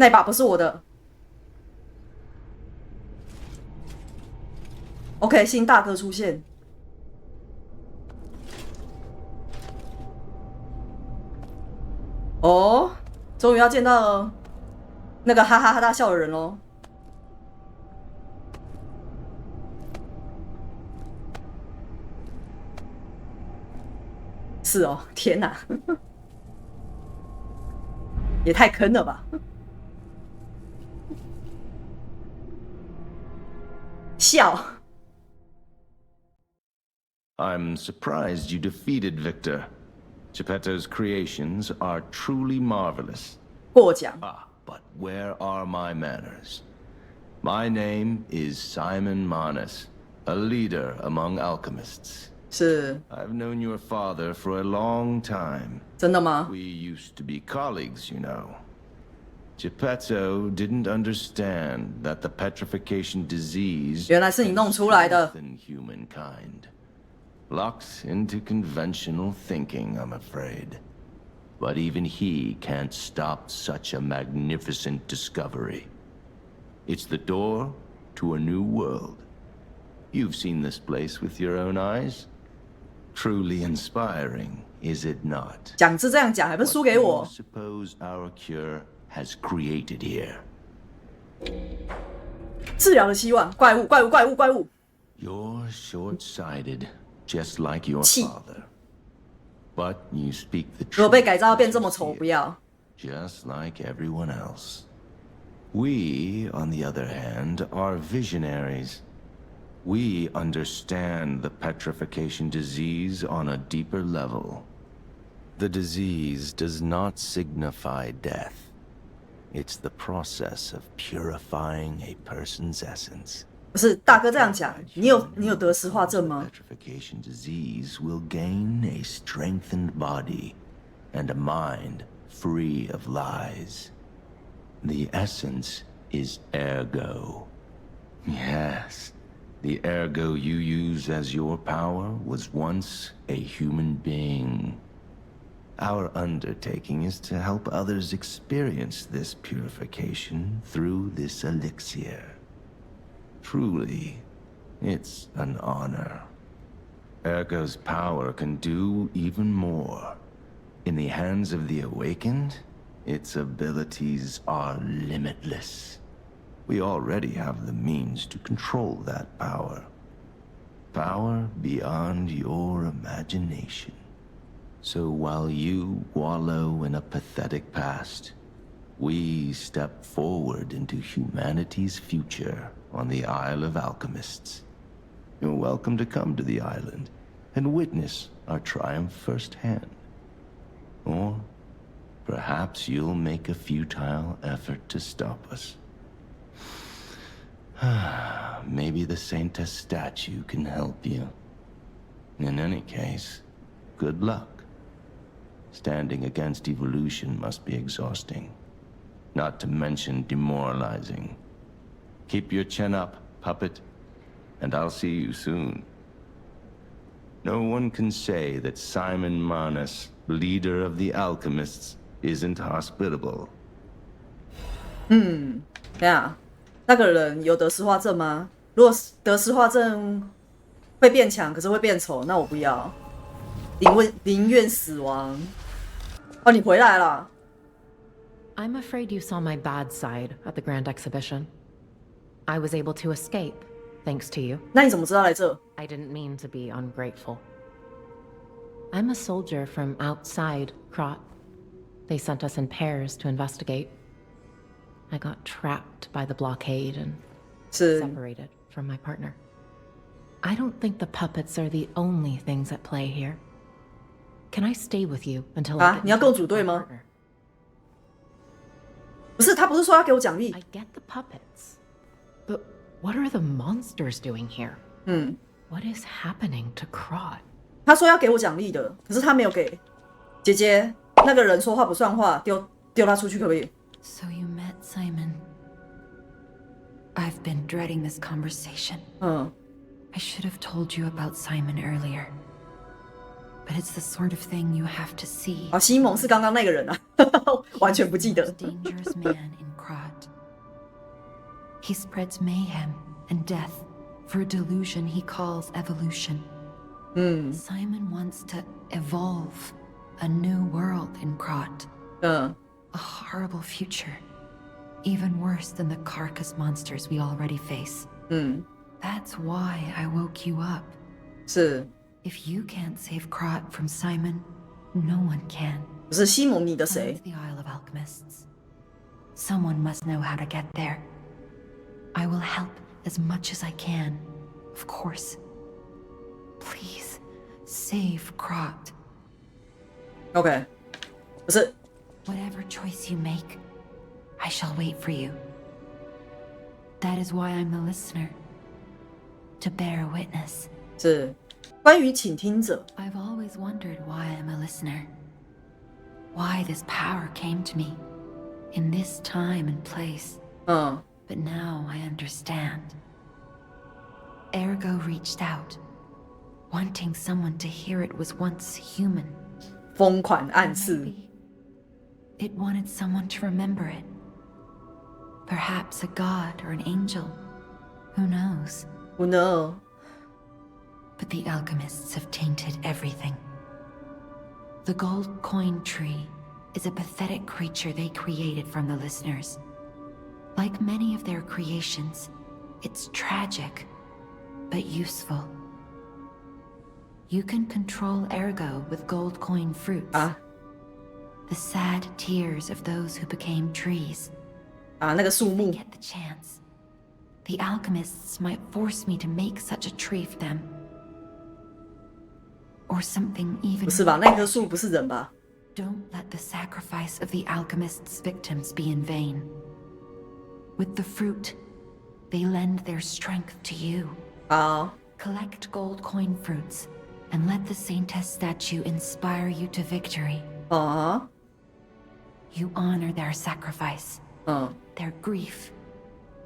那把不是我的。OK， 新大哥出现。哦，终于要见到那个哈哈哈大笑的人喽。是哦，天哪，也太坑了吧！笑。I'm surprised you defeated Victor. Geppetto's creations are truly marvelous. 过奖。 But where are my manners? My name is Simon Manus, a leader among alchemists. 是。 I've known your father for a long time. 真的吗？ We used to be colleagues, you know. Geppetto didn't understand that the petrification disease 原来是你弄出来的。 in humankind. Locked into conventional thinking, I'm afraid. But even he can't stop such a magnificent discovery. It's the door to a new world. You've seen this place with your own eyes. Truly inspiring, is it not? 讲是这样讲，还不是输给我。 What do you suppose our cure has created here? 治疗的希望，怪物，怪物，怪物，怪物。 You're short-sighted, just like your 气。 father. But you speak the 如果被 truth. 改造要变这么丑，不要。 Just like everyone else. We, on the other hand, are visionaries. We understand the petrification disease on a deeper level. The disease does not signify death. It's the process of purifying a person's essence. 不是大哥这样讲，你有得石化症吗？ Petrification disease will gain a strengthened body and a mind free of lies. The essence is ergo. Yes, the ergo you use as your power was once a human being. Our undertaking is to help others experience this purification through this elixir. Truly, it's an honor. Ergo's power can do even more. In the hands of the awakened, its abilities are limitless. We already have the means to control that power. Power beyond your imagination. So while you wallow in a pathetic past, we step forward into humanity's future on the Isle of Alchemists. You're welcome to come to the island and witness our triumph firsthand. Or perhaps you'll make a futile effort to stop us. Maybe the Saintess statue can help you. In any case, good luck. Standing against evolution must be exhausting, not to mention demoralizing. Keep your chin up, puppet, and I'll see you soon. No one can say that Simon Manus, leader of the alchemists, isn't hospitable. 对啊，那个人有得石化症吗？如果得石化症会变强，可是会变丑，那我不要。宁愿死亡。哦，你回来了。 I'm afraid you saw my bad side at the Grand Exhibition. I was able to escape, thanks to you. 那你怎么知道来这？ I didn't mean to be ungrateful. I'm a soldier from outside Krot. They sent us in pairs to investigate. I got trapped by the blockade and 是 separated from my partner. I don't think the puppets are the only things at play here. Can I stay with you until I 啊 get？ 你要 in 跟我 touch 组 with 队 my 吗？ partner? 不是，他不是说要给我奖励？ I get the puppets, but what are the monsters doing here? What is happening to Krot? 他说要给我奖励的，可是他没有给。姐姐，那个人说话不算话，丢他出去可不可以？ So you met Simon. I've been dreading this conversation. I should have told you about Simon earlier. But it's the sort of thing you have to see. 啊，西蒙是刚刚那个人啊，完全不记得。 Most dangerous man in Krot. He spreads mayhem and death for a delusion he calls evolution. Simon wants to evolve a new world in Krot. A horrible future. Even worse than the carcass monsters we already face. That's why I woke you up. 是， If you can't save Krot from Simon, no one can. 不是西蒙你的 Find 谁？ the Isle of Alchemists. Someone must know how to get there. I will help as much as I can, of course. Please, save Krot. OK， 不是， Whatever choice you make, I shall wait for you. That is why I'm the listener. To bear witness. 是关于倾听者。 I've always wondered why I'm a listener. Why this power came to me in this time and place. But now I understand. Ergo reached out, wanting someone to hear it was once human. 疯狂暗示， Maybe it wanted someone to remember it. Perhaps a god or an angel. Who knows? Who know？ But the alchemists have tainted everything. The gold coin tree is a pathetic creature they created from the listeners. Like many of their creations, it's tragic, but useful. You can control Ergo with gold coin fruits. The sad tears of those who became trees. 那个树 If they 木， get the chance, the alchemists might force me to make such a tree for them. Or something even 不是吧？那棵树不是人吧？ Don't let the sacrifice of the alchemists' victims be in vain. With the fruit, they lend their strength to you. 好， Collect gold coin fruits, and let the Saintess statue inspire you to victory. 啊， You honor their sacrifice, 嗯 their grief,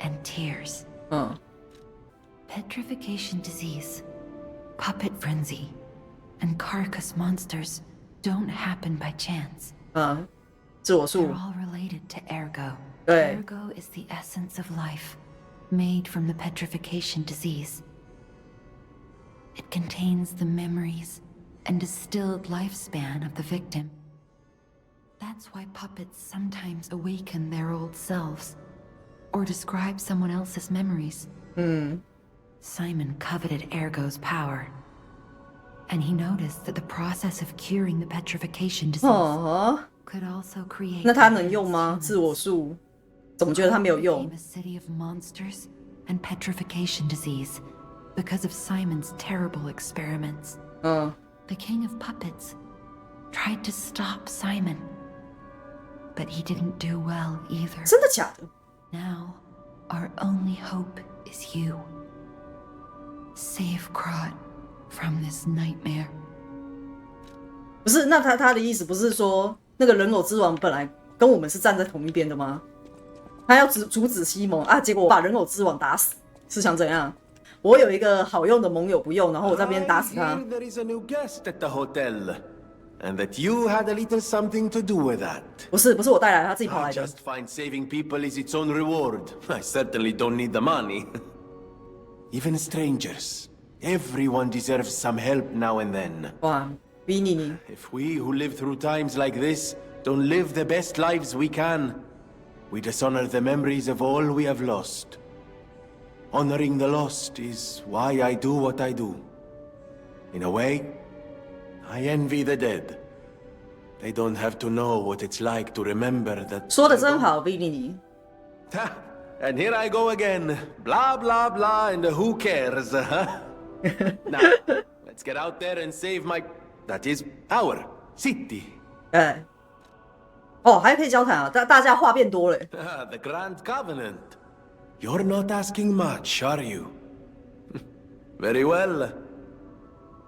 and tears. 嗯， Petrification disease, puppet frenzy, and carcass monsters don't happen by chance. 自我树 They're，all related to Ergo. 对 Ergo is the essence of life, made from the petrification disease. It contains the memories and distilled lifespan of the victim. That's why puppets sometimes awaken their old selves, or describe someone else's memories. Simon coveted Ergo's power, and he noticed that the process of curing the petrification disease 哦， could also create. 那它能用吗？自我树，怎么觉得它没有用 Became？a city of monsters and petrification disease because of Simon's terrible experiments. 嗯， The king of puppets tried to stop Simon, but he didn't do well either. 真的假的？ Now, our only hope is you. Save Krot from this nightmare. 不是，那他的意思不是说那个人偶之王本来跟我们是站在同一边的吗？他要阻止西蒙啊，结果我把人偶之王打死，是想怎样？我有一个好用的盟友不用，然后我在那边打死他。 I hear there is a new guest at the hotel, and that you had a little something to do with that. 不是我带来，他自己跑 I 来的。 just find saving people is its own reward. I certainly don't need the money. Even strangers. Everyone deserves some help now and then. 哇，比你 If we who live through times like this don't live the best lives we can, we dishonor the memories of all we have lost. Honoring the lost is why I do what I do. In a way, I envy the dead. They don't have to know what it's like to remember that. 说的真好，比你 And here I go again. Blah, blah, blah, and who cares, huh? Now, let's get out there and save my... That is, our city. 哎，哦，还可以交谈啊，大家话变多了。 The Grand Covenant. You're not asking much, are you? Very well.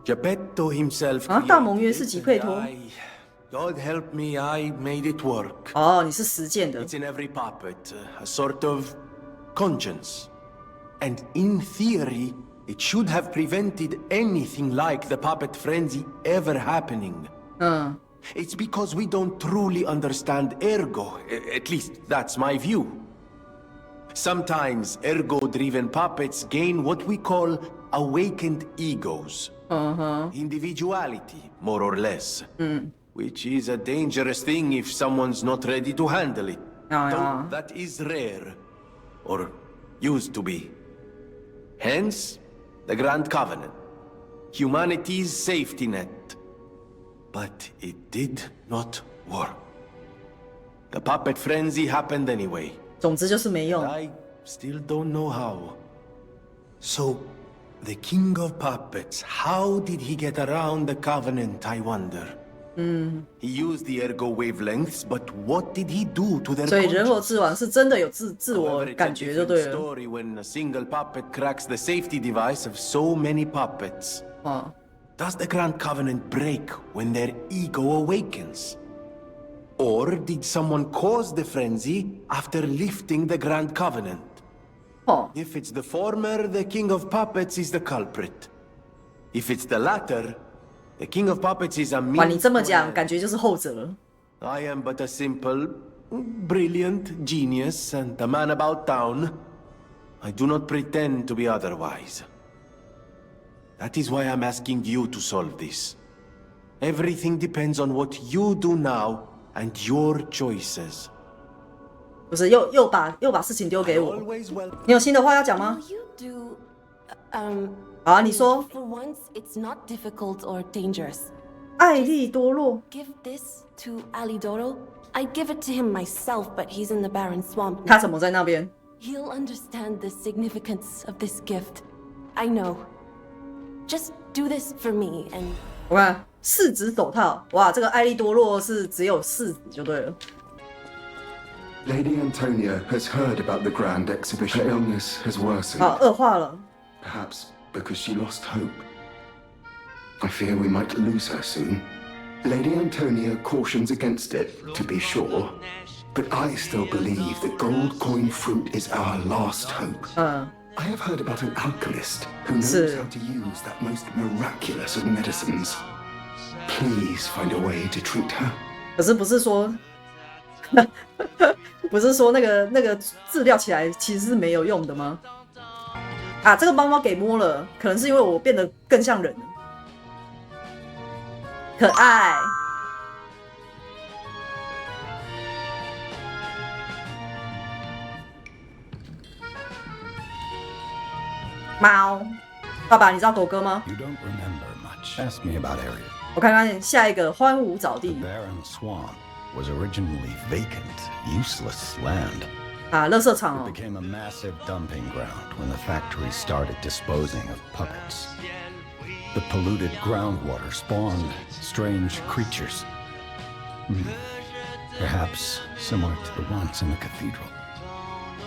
Geppetto himself 啊，大盟约 created 是 it, 几配 and 托？ God help me, I made it work. 哦，你是实践的 It's in every puppet, a sort of conscience. And in theory, it should have prevented anything like the puppet frenzy ever happening. 嗯 It's because we don't truly understand Ergo. At least, that's my view. Sometimes ergo-driven puppets gain what we call awakened egos. Individuality, more or less. Which is a dangerous thing if someone's not ready to handle it. Though that is rare. Or used to be. Hence, the Grand Covenant. Humanity's safety net. But it did not work. The puppet frenzy happened anyway. 总之就是没用。 I still don't know how. So, the King of Puppets, how did he get around the Covenant, I wonder? He used the ergo wavelengths, but what did he do to their 所以人偶 conscience? 之王是真的有自我 However, it's 感 a 觉就 different 对了。 story when a single puppet cracks the safety device of so many puppets. 哦， Does the Grand Covenant break when their ego awakens? Or did someone cause the frenzy after lifting the Grand Covenant? 哦， If it's the former, the King of Puppets is the culprit. If it's the latter, the King of Puppets is a 哇，你 means 这么 to 讲， an 感觉就是后者。 end. I am but a simple, brilliant genius and a man about town. I do not pretend to be otherwise. That is why I'm asking you to solve this. Everything depends on what you do now and your choices. 不是又把事情丢给我。 Always well. 你有新的话要讲吗？ Will you do, 好啊，你说。 for once, it's not difficult or dangerous. 艾利多洛， Give this to Alidoro. I'd give it to him myself, but he's in the barren swamp 他 now. 怎么在那边？ He'll understand the significance of this gift. I know. Just do this for me, and 我看4指手套，哇，这个艾利多洛是只有4指就对了。 Lady Antonia has heard about the grand exhibition. Her illness has worsened, 好，恶化了。 perhaps because she lost hope. I fear we might lose her soon. Lady Antonia cautions against it, to be sure, but I still believe the gold coin fruit is our last hope. 嗯， I have heard about an alchemist who knows Sir. how to use that most miraculous of medicines. Please find a way to treat her. 可是不是说，不是说那个治疗起来其实是没有用的吗？啊，这个猫猫给摸了，可能是因为我变得更像人了，可爱。猫，爸爸，你知道狗哥吗？ You don't remember much. Ask me about Area. 我看看下一个荒芜沼地 Barren Swamp was originally vacant, useless land. 啊，垃圾场 It 哦。 became a massive dumping ground when the factory started disposing of puppets. The polluted groundwater spawned strange creatures. Perhaps similar to the ones in the cathedral.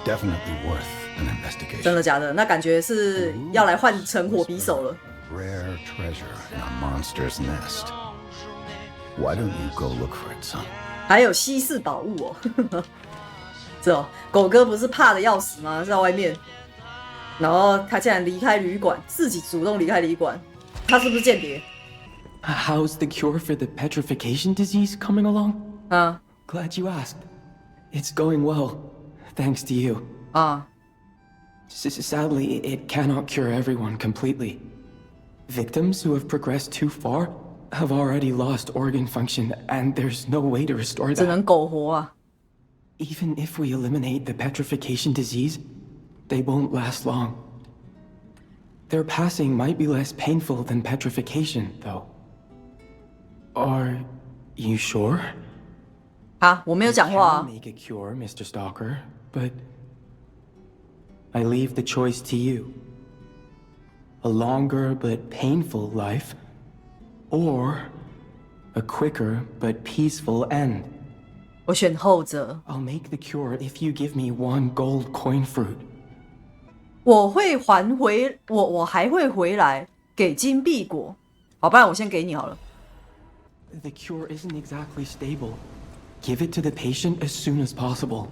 Definitely worth an 真 investigation. 的假的？那感觉是要来换成火匕首了。 Rare treasure in a monster's nest. Why don't you go look for it, son? 还有稀世宝物哦。是哦，狗哥不是怕的要死吗？在外面，然后他竟然离开旅馆，自己主动离开旅馆，他是不是间谍？ How's the cure for the petrification disease coming along? 啊 Glad you asked. It's going well, thanks to you. 啊， Sadly, it cannot cure everyone completely. Victims who have progressed too far have already lost organ function, and there's no way to restore 只 that. 能苟活啊。 Even if we eliminate the petrification disease, they won't last long. Their passing might be less painful than petrification, though. Are you sure? 啊，我没有讲话 I 啊 can。make a cure, Mr. Stalker, but I leave the choice to you. A longer but painful life, or a quicker but peaceful end. 我选后者。 I'll make the cure if you give me one gold coin fruit. 我会还回我还会回来给金币果。好，不然我先给你好了。 The cure isn't exactly stable. Give it to the patient as soon as possible.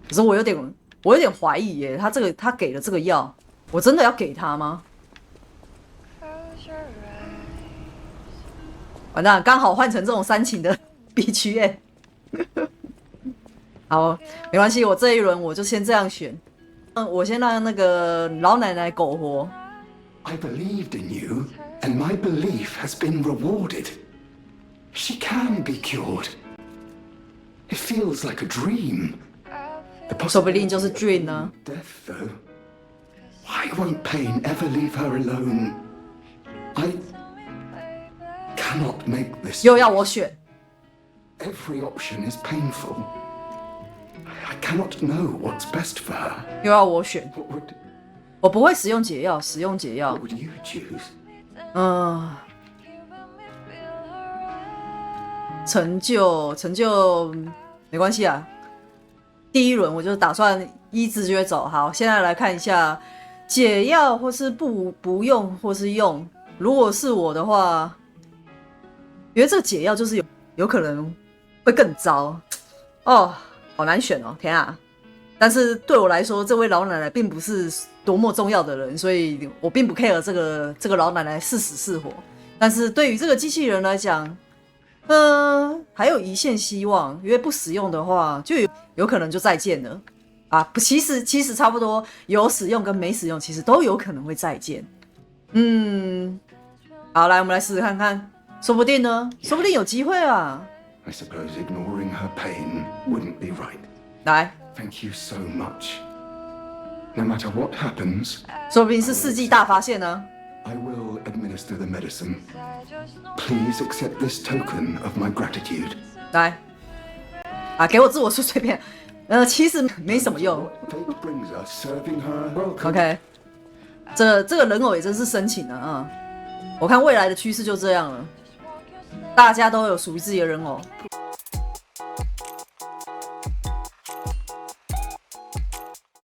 可是我有点怀疑耶，他给了这个药，我真的要给他吗？完蛋，刚好换成这种煽情的 BGM。好，没关系，我这一轮我就先这样选。我先让那个老奶奶苟活。I believed in you, and my belief has been rewarded. She can be cured. It feels like a dream. The 说不定就是 dream 呢。 Death, though. Why won't pain ever leave her alone? I cannot make this. 又要我选， Every option is painful. I cannot know what's best for her. 又要我选， What would, 我不会使用解药，使用解药 what。would you choose? 成就没关系啊。第一轮我就打算依直觉走。好，现在来看一下解药，或是不用，或是用。如果是我的话，因为这个解药就是有可能会更糟哦，好难选哦，天啊！但是对我来说，这位老奶奶并不是多么重要的人，所以我并不 care 这个老奶奶是死是活。但是对于这个机器人来讲，还有一线希望，因为不使用的话，就有可能就再见了啊！不，其实差不多，有使用跟没使用，其实都有可能会再见。好，来，我们来试试看看，说不定呢，说不定有机会啊！ I suppose ignoring her pain wouldn't be right. 来， Thank you so much. No matter what happens, 说不定是世纪大发现呢。 I will administer the medicine. Please accept this token of my gratitude. 来，啊，给我自我说碎片，其实没什么用。 Fate brings us, serving her welcome. OK， 这个人偶也真是深情啊！我看未来的趋势就这样了，大家都有属于自己的人偶。